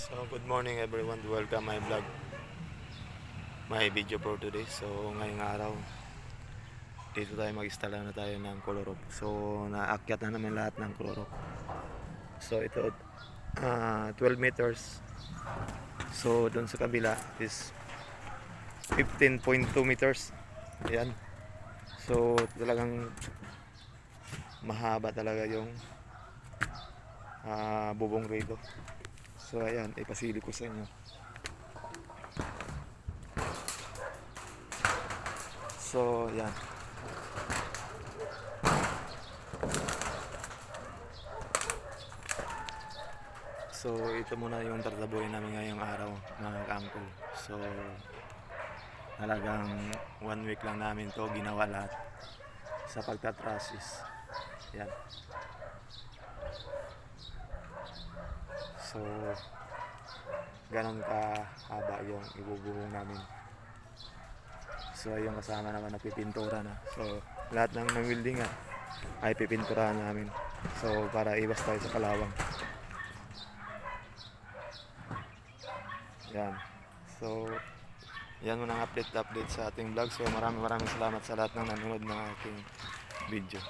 So good morning everyone, welcome my vlog, my video for today. So ngayong araw, dito tayo mag-install na tayo ng Colorop. So naakyat na naman lahat ng Colorop. So ito 12 meters. So doon sa kabila is 15.2 meters. Ayan. So talagang mahaba talaga yung bubong rito. So ayan, ipasili ko sa inyo. So ayan. So ito muna yung tartabuhin namin ngayong araw, mga ka-uncle. So talagang 1 week lang namin to ginawa lahat sa pagtatrasis. Yan. So ganon ka haba yung ibubuhong namin. So yung kasama naman na pipintura na. So lahat ng welding ay pipinturahan namin. So para iwas tayo sa kalawang. Yan. So yan muna ang update sa ating vlog. So maraming salamat sa lahat ng nanonood ng aking video.